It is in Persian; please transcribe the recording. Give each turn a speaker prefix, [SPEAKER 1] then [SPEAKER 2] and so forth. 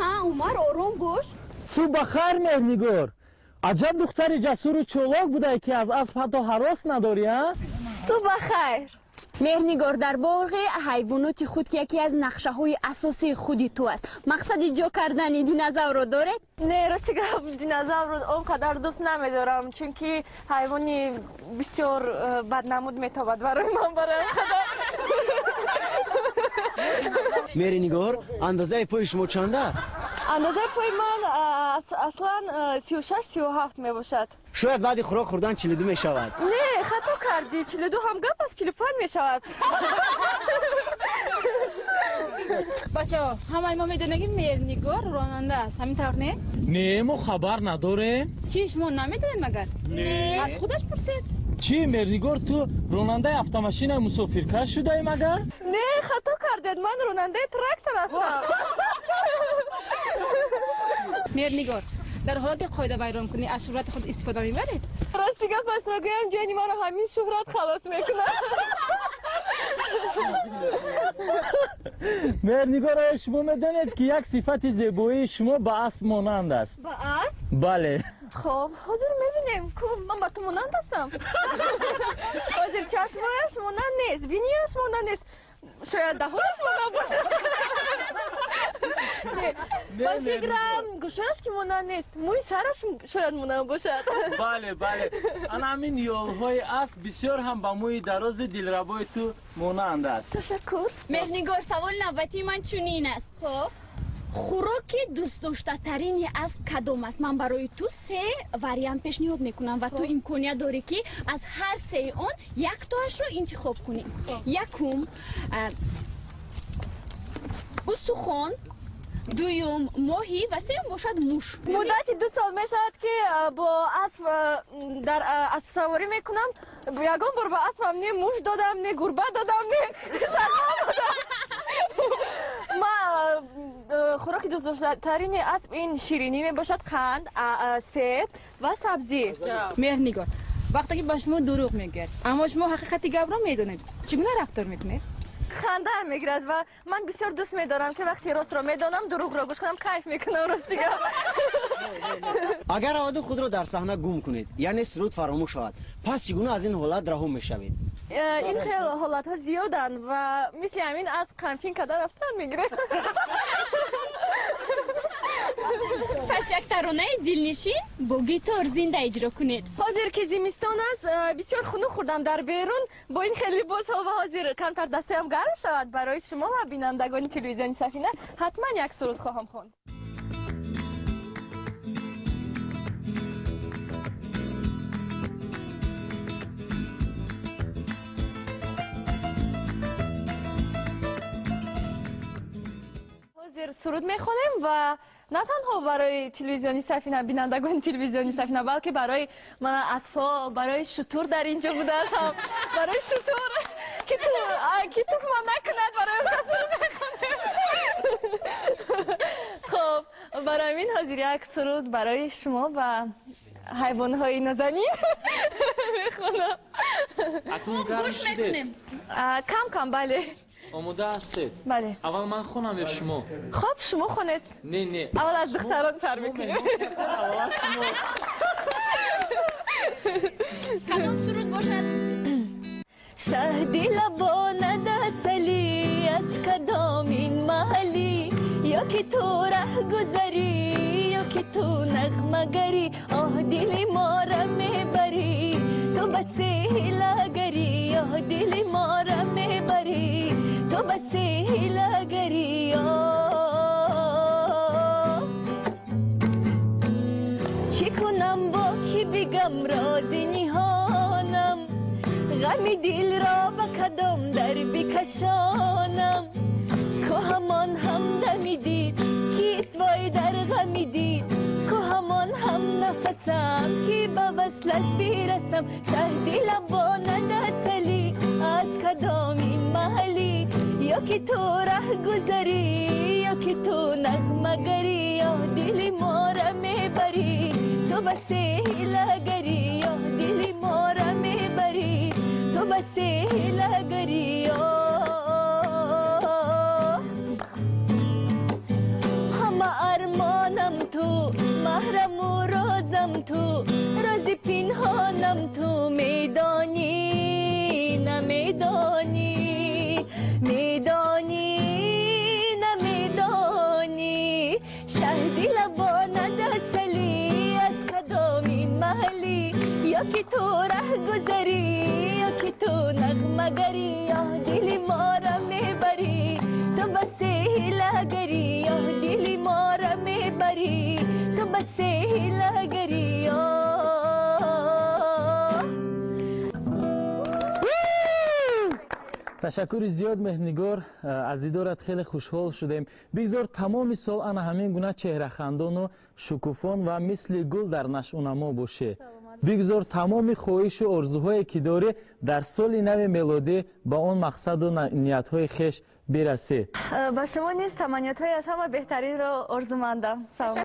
[SPEAKER 1] ها عمر آروم باش.
[SPEAKER 2] صبح خیر مهرنگار. عجب دختری جسور و چلاق بوده که از اسب حتی هراس نداری ها؟
[SPEAKER 1] صبح خیر. مهرنگار در باغ حیوانات خود که یکی از نقشه های اساسی خودی تو است. مقصد ایجا کردن دینозاور رو دارد؟
[SPEAKER 3] نه راستی گفت دینозاور رو اونقدر دوست نمیدارم چون که حیوانی بسیار بدنمود میتابد برای من برای خدا.
[SPEAKER 4] مهرنگار اندازه پای شما چند است؟
[SPEAKER 3] اندازه پای من اصلا 36-37 می باشد.
[SPEAKER 4] شاید بعد خوراک خوردن 42 می شود.
[SPEAKER 3] نه خطا کردی 42 هم گپ است 45 می شود.
[SPEAKER 5] بچه ها همه ما میدونیم مهرنگار راننده است همین طور نه؟
[SPEAKER 2] نه ما خبر نداریم.
[SPEAKER 5] چی شما نمیدونید مگر؟
[SPEAKER 2] نه
[SPEAKER 5] از خودش پرسید.
[SPEAKER 2] چی مهرنگار تو راننده افتا مسافرکش شده ای مگر؟
[SPEAKER 3] نه خطا کردید من راننده تراکتور هستم.
[SPEAKER 5] مهرنگار در حالی که قاعده ویران کنی از شهرت خود استفاده میبرید؟
[SPEAKER 3] راستی گپش را گویم جانی ما رو همین شهرت خلاص میکنه.
[SPEAKER 2] مهرنگار شما میدانید که یک صفت زیبایی شما به اسب مانند است.
[SPEAKER 3] با اسب؟
[SPEAKER 2] بله.
[SPEAKER 3] خب حاضر میبینیم که من با تو مانند هستم. حاضر چشمایش مانند نیست، بینیش مانند نیست، شاید دهانش مانند باشه. من فکرم گوشش که مانند نیست، موی سرش شاید مانند باشد.
[SPEAKER 2] بله بله. انا همین یالهای اسب بسیار هم با موی دراز دلربای تو مانند است.
[SPEAKER 3] تشکر.
[SPEAKER 1] مهرنگار سوال نوبتی من چنین است. خب خوراک دوست داشته ترین اسب کدام است؟ من برای تو 3 واریانت پیشنهاد میکنم و تو امکانیت داری که از هر 3 اون یک تاش رو انتخاب کنی. یکم استخوان، دویم ماهی و سوم باشد موش.
[SPEAKER 3] مدتی 2 سال میشد که با اسب در اسب سواری میکنم. یگان بار با اسبم نه موش دادم نه گربه دادم نه شغال دادم. ما خوراک دوست داشته ترین اسب این شیرینی می باشد، قند، سیب و سبزی.
[SPEAKER 5] مهرنگار وقتی که با شما دروغ میگه اما شما حقیقتی گپ را میدونید چگونه رفتار میکنید؟
[SPEAKER 3] خنده میگیرد و من بسیار دوست میدارم که وقتی راست را میدانم دروغ را گوش کنم کیف میکنم راستی.
[SPEAKER 4] اگر اواده خود را در صحنه گم کنید یعنی سرود فراموش شود پس چگونه از این حالت رها میشوید؟
[SPEAKER 3] این خیلی حالت ها زیادن و مثل همین از کمپین کده رفتن میگیره.
[SPEAKER 1] پس یک ترانه دلنشین با گیتار زنده اجرا کنید.
[SPEAKER 3] حاضر که زمستان است بسیار خنک خوردم در بیرون با این خیلی لباس ها و حاضر کمتر دستم گرم شود برای شما و بینندگان تلویزیون سفینه حتما یک سرود خواهم خواند. حاضر سرود میخونیم و نه تنها برای تلویزیونی سفینه بینندگان تلویزیونی سفینه بلکه برای من اسب‌ها برای شتر در اینجا بوده هستم برای شتر که تو من نکند برای سرود میخونیم. خب برای این حاضر یک سرود برای شما و حیوان‌های نازنین میخونم.
[SPEAKER 2] اکنون گرم شده؟
[SPEAKER 3] کم کم بله.
[SPEAKER 2] آماده هستید؟
[SPEAKER 3] بله.
[SPEAKER 2] اول من خونم یا شما؟
[SPEAKER 3] خب شما خونید.
[SPEAKER 2] نه
[SPEAKER 3] اول از دختران سر میکنیم.
[SPEAKER 2] اول شما.
[SPEAKER 1] کدام سرود باشد؟
[SPEAKER 3] شهدی لبانه دستلی از کدام این محلی یا که تو ره گذری یا که تو نغمه گری آه دل ما را میبری تو بس هیله گری آه دل ما را میبری تو بس هیله گری چی کنم با کی بگم راز نهانم غم دل را به کدام در بکشانم که همان هم دمی دید کیست وای در غمی دید که همان هم نفسم که به وصلش برسم شهدی لبانه دستلی از کدام این محلی یا که تو ره گذری یا که تو نغمه گری یا دل ما را میبری تو بس هیله گری یا دل ما را میبری تو بس هیله گری همه تو راز پنهانم تو میدانی نمیدانی میدانی نمیدانی شهدی لبانه دستلی از کدامین محلی یا که تو ره گذری یا که تو نغمه گری یا دلی ما را میبری تو بس هیله‌گری یا دلی ما را میبری تو بس هیله‌گری
[SPEAKER 2] تشکر زیاد مهنگار، از دیدارت خیلی خوشحال شدیم. بگذار تمام سال انا همین گونه چهره خندان و شکوفان و مثل گل در نشو و نما باشه. بگذار تمام خواهش و آرزوهایی که داری در سال نو میلادی با اون مقصد و نیت‌های خویش برسه.
[SPEAKER 3] با شما نیز تمنیت‌های از همه بهترین را آرزو مندم.